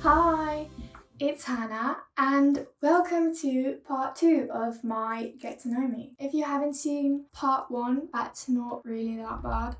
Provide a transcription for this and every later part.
Hi, it's Hannah, and welcome to part two of my Get to Know Me. If you haven't seen part one, that's not really that bad,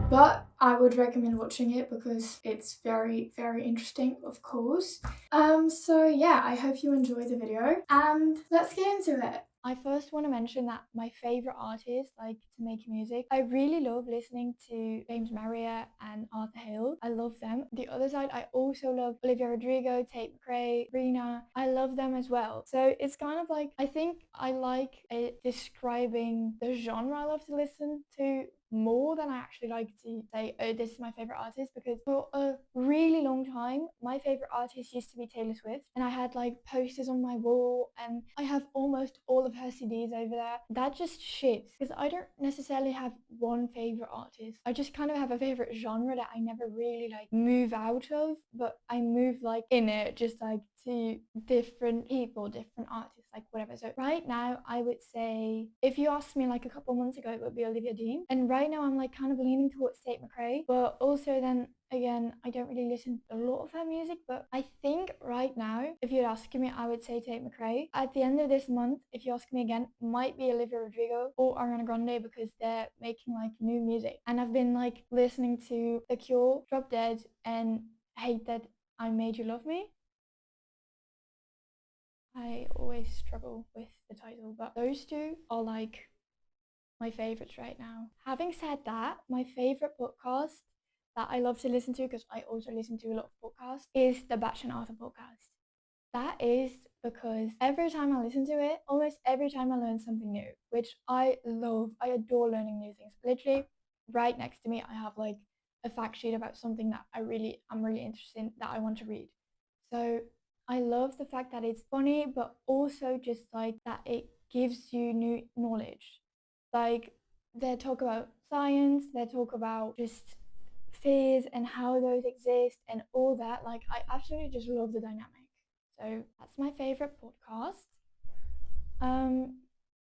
but I would recommend watching it because it's very, very interesting, of course. So yeah, I hope you enjoy the video, and let's get into it. I first want to mention that my favorite artists like to make music. I really love listening to James Marriott and Arthur Hill. I love them. The other side, I also love Olivia Rodrigo, Tate McRae, Rina. I love them as well. So it's kind of like, I think I like it describing the genre I love to listen to more than I actually like to say, oh, this is my favorite artist, because for a really long time, my favorite artist used to be Taylor Swift, and I had like posters on my wall, and I have almost all of her CDs over there. That just shits because I don't necessarily have one favorite artist. I just kind of have a favorite genre that I never really like move out of, but I move like in it, just like to different people, different artists, like whatever. So right now, I would say if you asked me like a couple months ago, it would be Olivia Dean. And right now, I'm like kind of leaning towards Tate McRae, but also then again, I don't really listen to a lot of her music. But I think right now, if you'd ask me, I would say Tate McRae. At the end of this month, if you ask me again, might be Olivia Rodrigo or Ariana Grande because they're making like new music. And I've been like listening to The Cure, Drop Dead, and Hate That I Made You Love Me. I always struggle with the title, but those two are like my favorites right now. Having said that, my favorite podcast that I love to listen to, because I also listen to a lot of podcasts, is the Batch and Arthur podcast. That is because every time I listen to it, almost every time I learn something new, which I love. I adore learning new things. Literally, right next to me, I have like a fact sheet about something that I'm really interested in that I want to read. So I love the fact that it's funny, but also just like that it gives you new knowledge. Like they talk about science, they talk about just fears and how those exist and all that. Like I absolutely just love the dynamic. So that's my favorite podcast. Um,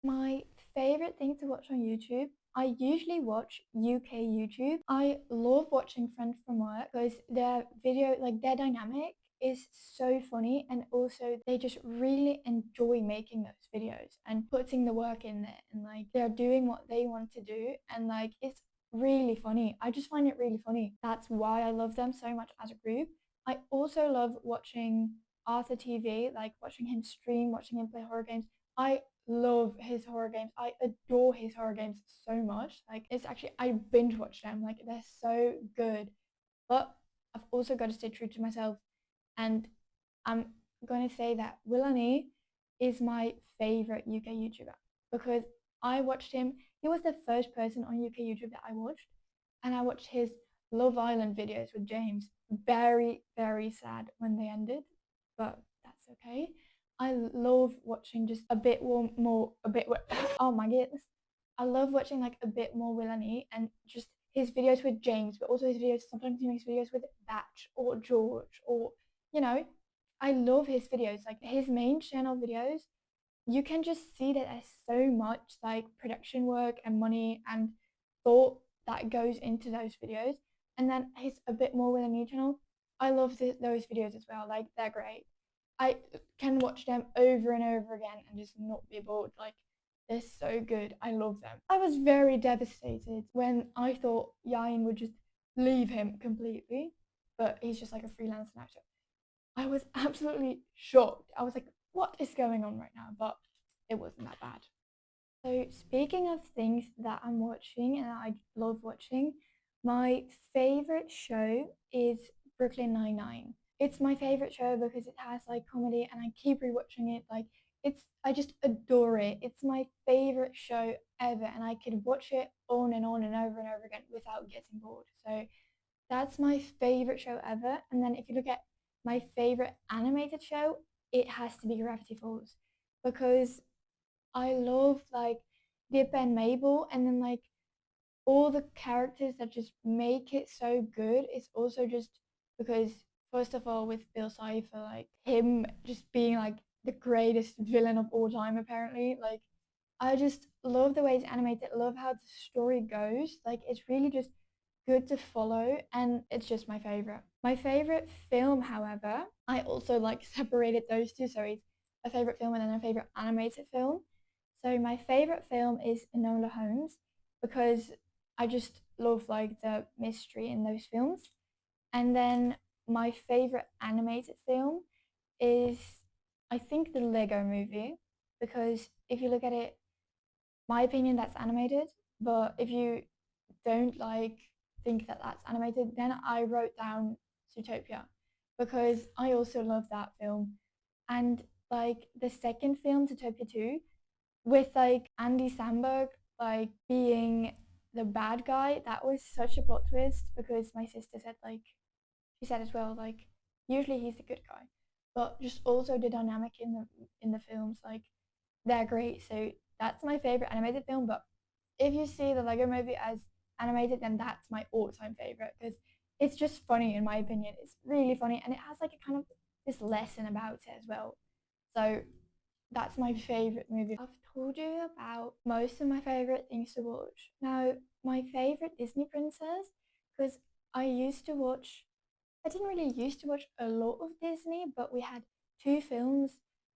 my favorite thing to watch on YouTube. I usually watch UK YouTube. I love watching Friends from Work because their video, like their dynamic, is so funny, and also they just really enjoy making those videos and putting the work in there, and like they're doing what they want to do, and like it's really funny. I just find it really funny. That's why I love them so much as a group. I also love watching Arthur TV, like watching him stream, watching him play horror games. I love his horror games. I adore his horror games so much. Like it's actually I binge watch them. Like they're so good. But I've also got to stay true to myself, and I'm going to say that Willany is my favorite UK YouTuber because I watched him. He was the first person on UK YouTube that I watched, and I watched his Love Island videos with James. Very, very sad when they ended, but that's okay. I love watching just a bit more, a bit. Oh my goodness, I love watching like a bit more Willany and just his videos with James, but also his videos. Sometimes he makes videos with Batch or George, or you know, I love his videos. Like his main channel videos, you can just see that there's so much like production work and money and thought that goes into those videos. And then his a bit more with a new channel. I love those videos as well. Like they're great. I can watch them over and over again and just not be bored. Like they're so good. I love them. I was very devastated when I thought Yain would just leave him completely, but he's just like a freelancer now. So I was absolutely shocked. I was like, what is going on right now? But it wasn't that bad. So, speaking of things that I'm watching and I love watching, my favorite show is Brooklyn Nine-Nine. It's my favorite show because it has like comedy and I keep rewatching it. Like, I just adore it. It's my favorite show ever, and I could watch it on and on and over again without getting bored. So, that's my favorite show ever. And then if you look at my favorite animated show, it has to be Gravity Falls because I love like Dip and Mabel, and then like all the characters that just make it so good. It's also just because first of all with Bill Cipher, like him just being like the greatest villain of all time apparently. Like I just love the way it's animated, love how the story goes. Like it's really just good to follow, and it's just my favorite. My favorite film, however, I also like separated those two. So it's a favorite film and then a favorite animated film. So my favorite film is Enola Holmes because I just love like the mystery in those films. And then my favorite animated film is, I think, the Lego movie, because if you look at it, my opinion, that's animated. But if you don't like think that that's animated, then I wrote down Zootopia because I also love that film. And like the second film, Zootopia 2, with like Andy Samberg like being the bad guy, that was such a plot twist because my sister said like, she said as well like, usually he's the good guy, but just also the dynamic in the films, like they're great. So that's my favorite animated film. But if you see the Lego movie as animated, then that's my all-time favorite because it's just funny in my opinion. It's really funny and it has like a kind of this lesson about it as well. So that's my favorite movie. I've told you about most of my favorite things to watch. Now, my favorite Disney princess, because I used to watch, I didn't really used to watch a lot of Disney, but we had two films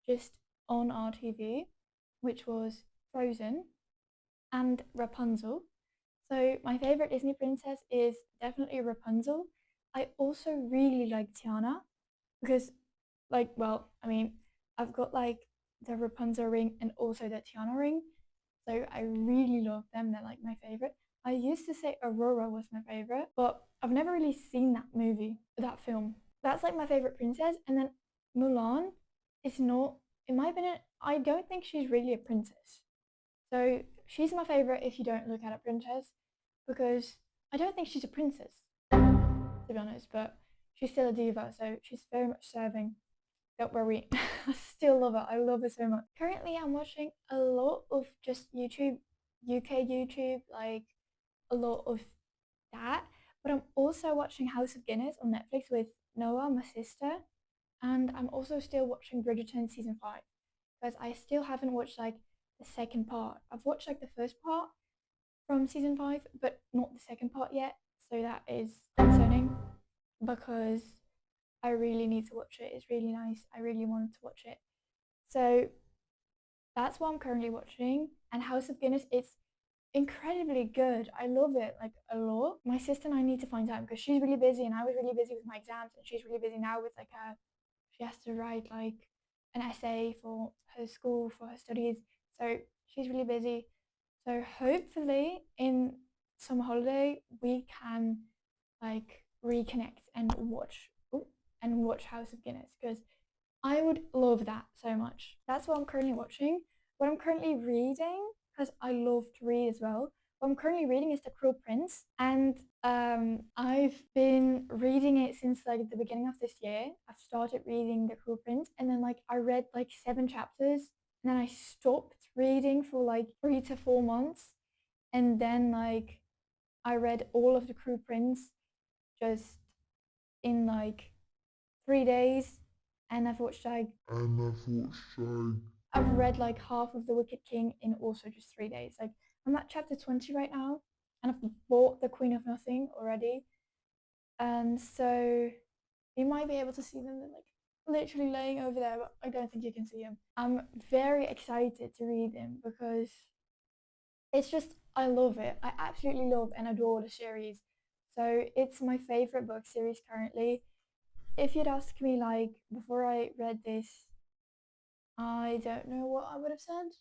just on our TV, which was Frozen and Rapunzel. So my favorite Disney princess is definitely Rapunzel. I also really like Tiana because, like, well, I mean, I've got like the Rapunzel ring and also the Tiana ring. So I really love them. They're like my favorite. I used to say Aurora was my favorite, but I've never really seen that movie, that film. That's like my favorite princess. And then Mulan is not, in my opinion, I don't think she's really a princess. So she's my favorite if you don't look at a princess, because I don't think she's a princess, to be honest, but she's still a diva, so she's very much serving. Don't worry, I still love her. I love her so much. Currently, I'm watching a lot of just YouTube, UK YouTube, like a lot of that. But I'm also watching House of Guinness on Netflix with Noah, my sister, and I'm also still watching Bridgerton season 5 because I still haven't watched like the second part. I've watched like the first part from season 5, but not the second part yet. So that is concerning because I really need to watch it. It's really nice. I really wanted to watch it. So that's what I'm currently watching. And House of Guinness, it's incredibly good. I love it like a lot. My sister and I need to find time because she's really busy and I was really busy with my exams and she's really busy now with like her, she has to write like an essay for her school, for her studies. So she's really busy. So hopefully in summer holiday we can like reconnect and watch House of Guinness because I would love that so much. That's what I'm currently watching. What I'm currently reading, because I love to read as well. What I'm currently reading is The Cruel Prince, and I've been reading it since like the beginning of this year. I've started reading The Cruel Prince, and then like I read like 7 chapters, and then I stopped reading for like 3 to 4 months, and then like I read all of The Cruel Prince just in like 3 days, and I've read like half of The Wicked King in also just 3 days. Like I'm at chapter 20 right now, and I've bought The Queen of Nothing already. And so you might be able to see them. They're like literally laying over there, but I don't think you can see them. I'm very excited to read them because it's just, I love it. I absolutely love and adore the series. So it's my favorite book series currently. If you'd asked me like before I read this, I don't know what I would have said.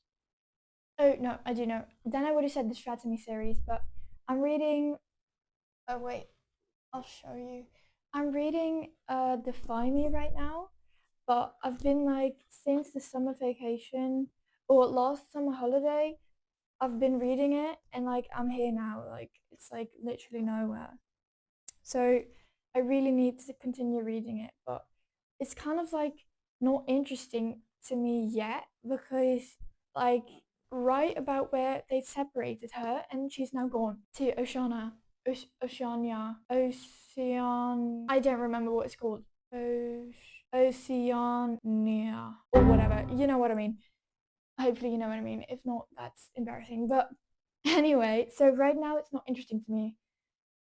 Oh no, I do know. Then I would have said the Stratomy series, but I'm reading. Oh wait, I'll show you. I'm reading Defy Me right now, but I've been like since the summer vacation or last summer holiday, I've been reading it and like I'm here now. Like it's like literally nowhere. So I really need to continue reading it, but it's kind of like not interesting to me yet because like right about where they separated her and she's now gone to Oceania, Ocean. I don't remember what it's called. Oceania or whatever. You know what I mean. Hopefully you know what I mean. If not, that's embarrassing. But anyway, so right now it's not interesting to me.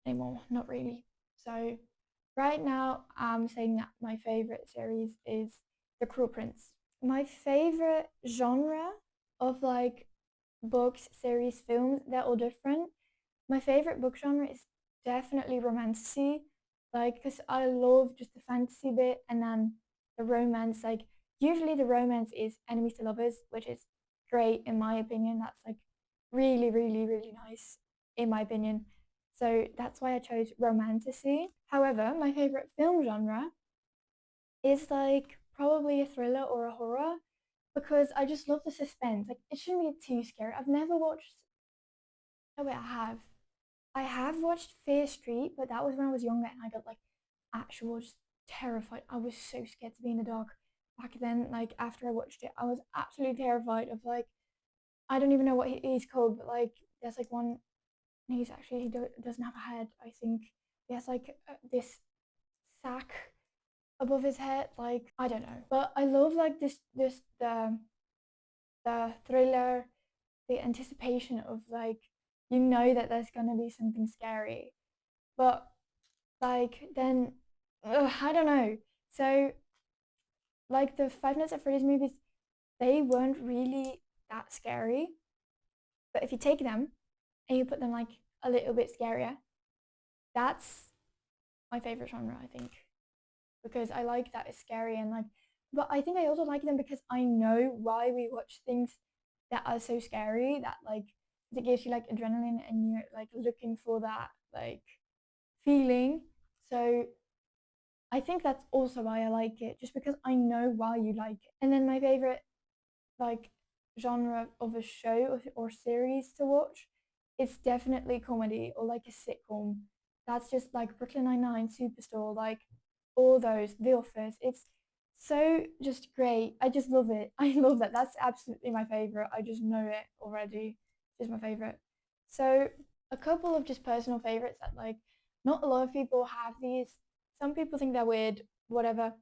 anymore, not really. So right now I'm saying that my favorite series is The Cruel Prince. My favorite genre of like books, series, films, they're all different. My favorite book genre is definitely romantasy, like because I love just the fantasy bit and then the romance. Like usually the romance is enemies to lovers, which is great in my opinion. That's like really, really, really nice in my opinion. So that's why I chose romantasy. However, my favorite film genre is like probably a thriller or a horror because I just love the suspense. Like it shouldn't be too scary. I've never watched. Oh wait, I have. I have watched Fear Street, but that was when I was younger and I got like actual just terrified. I was so scared to be in the dark back then. Like after I watched it, I was absolutely terrified of like I don't even know what he's called, but like there's like one. He's actually doesn't have a head. I think he has like this sack above his head. Like I don't know, but I love like this the thriller, the anticipation of like you know that there's gonna be something scary, but like then I don't know. So like the Five Nights at Freddy's movies, they weren't really that scary. But if you take them and you put them like a little bit scarier, that's my favorite genre, I think, because I like that it's scary and like. But I think I also like them because I know why we watch things that are so scary that like it gives you like adrenaline and you're like looking for that like feeling. So I think that's also why I like it, just because I know why you like it. And then my favorite like genre of a show or series to watch is definitely comedy or like a sitcom. That's just like Brooklyn Nine-Nine, Superstore, like all those, The Office. It's so just great. I just love it. I love that. That's absolutely my favorite. I just know it already. It's my favorite. So a couple of just personal favorites that like not a lot of people have these. Some people think they're weird, whatever.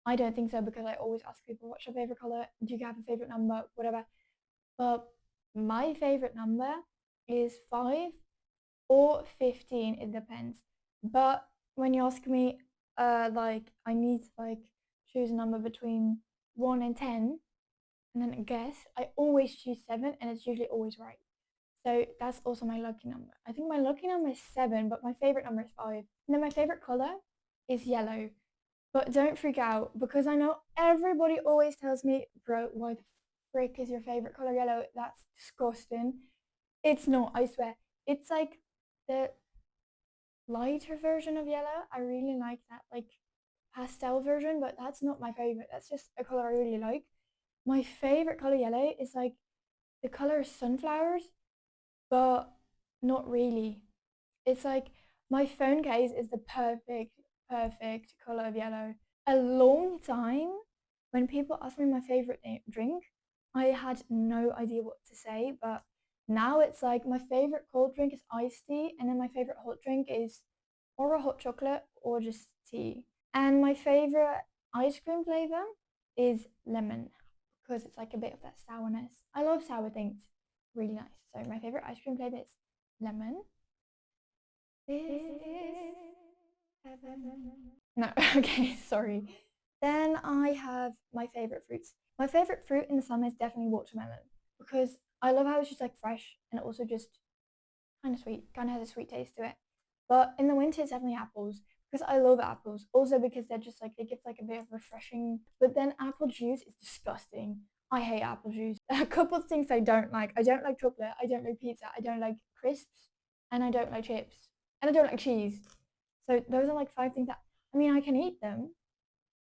I don't think so because I always ask people what's your favorite color? Do you have a favorite number? Whatever. But my favorite number is 5 or 15. It depends. But when you ask me, like I need to like choose a number between 1 and 10, and then a guess, I always choose 7, and it's usually always right. So that's also my lucky number. I think my lucky number is 7, but my favorite number is 5. And then my favorite color is yellow. But don't freak out because I know everybody always tells me, bro, why the frick is your favorite color yellow? That's disgusting. It's not, I swear. It's like the lighter version of yellow. I really like that, like pastel version, but that's not my favorite. That's just a color I really like. My favorite color yellow is like the color sunflowers, but not really. It's like my phone case is the perfect color of yellow. A long time when people ask me my favorite drink, I had no idea what to say, but now it's like my favorite cold drink is iced tea, and then my favorite hot drink is or a hot chocolate or just tea. And my favorite ice cream flavor is lemon because it's like a bit of that sourness. I love sour things, really nice. So my favorite ice cream flavor is lemon. This is heaven. No, okay, sorry. Then I have my favorite fruits. My favorite fruit in the summer is definitely watermelon because I love how it's just like fresh and also just kind of sweet, kind of has a sweet taste to it. But in the winter, it's definitely apples because I love apples. Also because they're just like they give like a bit of refreshing. But then apple juice is disgusting. I hate apple juice. A couple of things I don't like. I don't like chocolate. I don't like pizza. I don't like crisps, and I don't like chips, and I don't like cheese. So those are like 5 things that I mean I can eat them.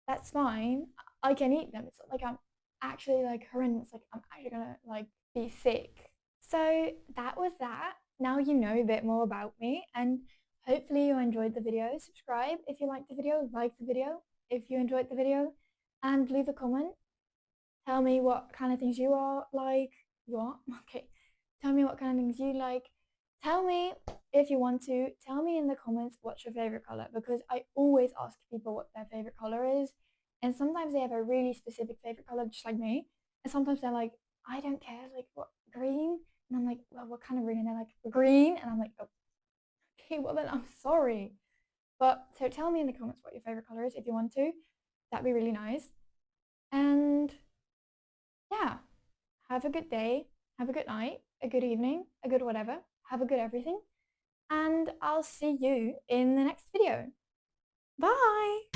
That's fine. I can eat them. It's not like I'm actually like horrendous. Like I'm actually gonna like be sick. So that was that. Now you know a bit more about me, and hopefully you enjoyed the video. Subscribe if you liked the video, like the video if you enjoyed the video, and leave a comment. Tell me what kind of things you are like. You are? Okay. Tell me what kind of things you like. Tell me if you want to. Tell me in the comments what's your favorite color because I always ask people what their favorite color is. And sometimes they have a really specific favorite color, just like me. And sometimes they're like, I don't care, like what green? And I'm like, well, what kind of green? And they're like, green. And I'm like, oh, Okay, well then I'm sorry. But so tell me in the comments what your favorite color is if you want to. That'd be really nice. And yeah, have a good day, have a good night, a good evening, a good whatever. Have a good everything. And I'll see you in the next video. Bye!